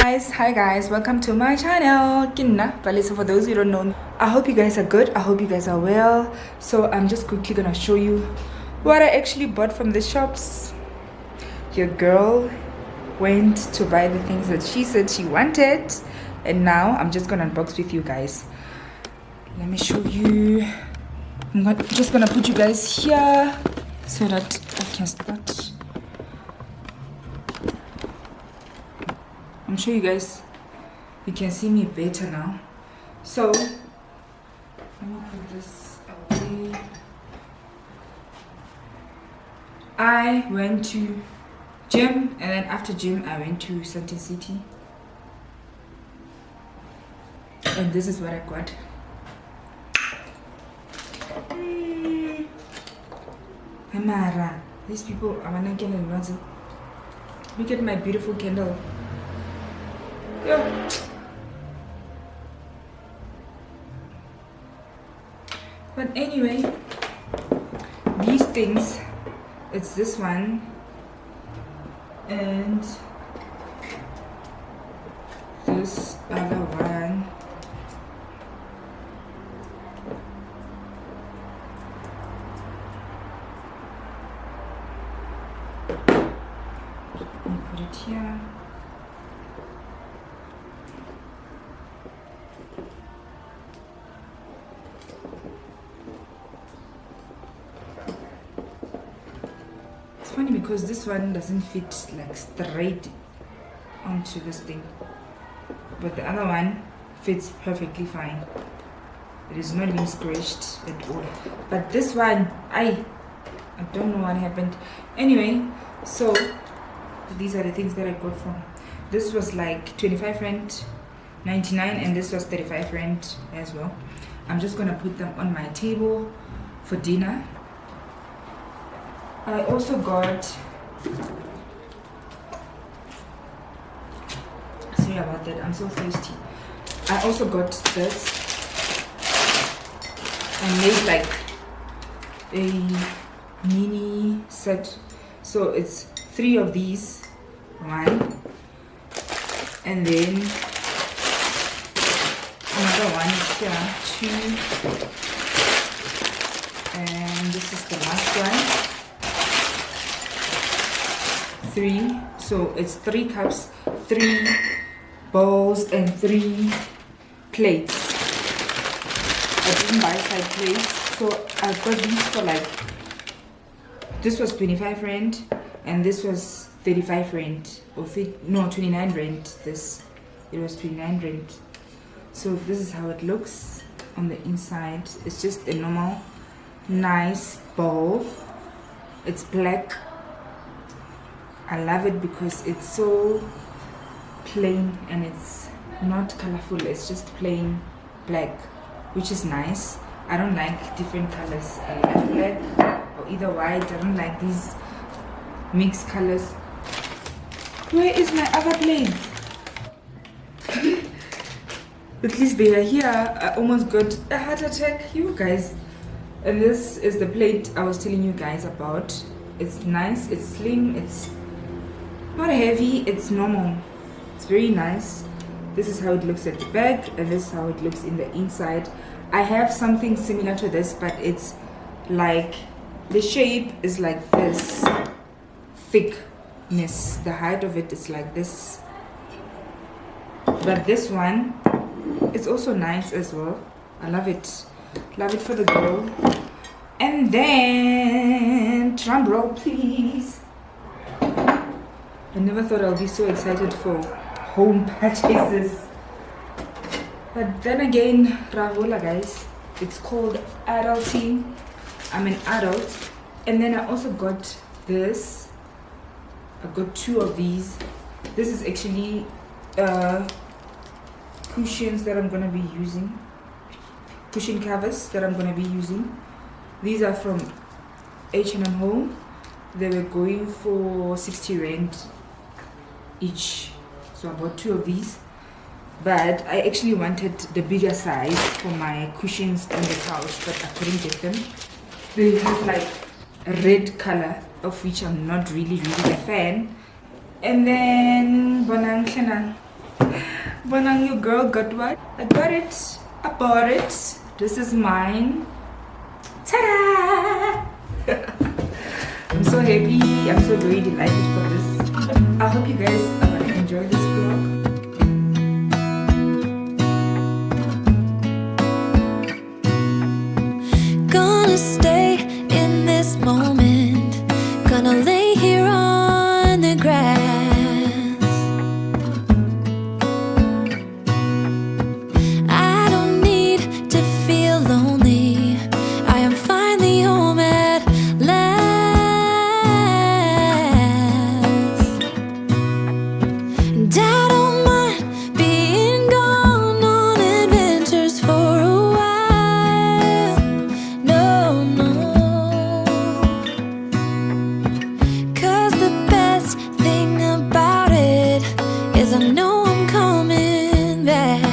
Hi guys, welcome to my channel. Kinna, but listen, for those who don't know, I hope you guys are good. I hope you guys are well. So I'm just quickly gonna show you what I actually bought from the shops. Your girl went to buy the things that she said she wanted, and now I'm just gonna unbox with you guys. Let me show you. Just gonna put you guys here so that I can start. I'm sure you guys, you can see me better now. So let me put this away. I went to gym, and then after gym I went to Santa City, and this is what I got. Amara, these people are not getting nothing. Look at my beautiful candle. Yeah. But anyway, these things, it's this one and this other one. Let me put it here. Funny because this one doesn't fit like straight onto this thing, but the other one fits perfectly fine. It is not being scratched at all, but this one I don't know what happened. Anyway, so these are the things that I got from. This was like 25 rand 99, and this was 35 rand as well. I'm just gonna put them on my table for dinner. I also got, sorry about that, I'm so thirsty. I also got this. I made like a mini set. So it's 3 of these, 1, and then another one is here, 2, and this is the last one. 3, so it's 3 cups, 3 bowls, and 3 plates. I didn't buy side plates, so I got these for like, this was 25 rand and this was 35 rand, or 29 rand. This, it was 29 rand. So this is how it looks on the inside. It's just a normal nice bowl. It's black. I love it because it's so plain and it's not colorful. It's just plain black, which is nice. I don't like different colors. I like black or either white. I don't like these mixed colors. Where is my other plate? At least they are here. I almost got a heart attack, you guys. And this is the plate I was telling you guys about. It's nice, it's slim, it's not heavy, it's normal. It's very nice. This is how it looks at the back, and this is how it looks in the inside. I have something similar to this, but it's like, the shape is like this thickness. The height of it is like this. But this one, it's also nice as well. I love it. Love it for the girl. And then, drum roll please. I never thought I'll be so excited for home purchases. But then again, Rahola guys, it's called adulting. I'm an adult. And then I also got this. I got 2 of these. This is actually cushions that I'm gonna be using. Cushion covers that I'm gonna be using. These are from H&M Home. They were going for 60 rand each, so I bought 2 of these. But I actually wanted the bigger size for my cushions on the couch, but I couldn't get them. They have like a red color, of which I'm not really a fan. And then Bonang Klena, When your girl got what? I got it. I bought it. This is mine. Ta-da! I'm so happy. I'm so very delighted for this. I hope you guys are gonna enjoy this vlog. Gonna stay in this moment. Gonna lay here on the grass. I don't need to feel lonely. I am finally home at last. And I don't mind being gone on adventures for a while. No, no. 'Cause the best thing about it is I know I'm coming back.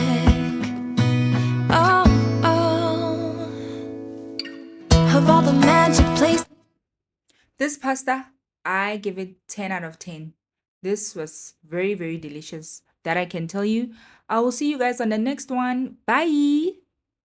Oh, oh. Of all the magic places. This pasta, I give it 10 out of 10. This was very, very delicious. That I can tell you. I will see you guys on the next one. Bye.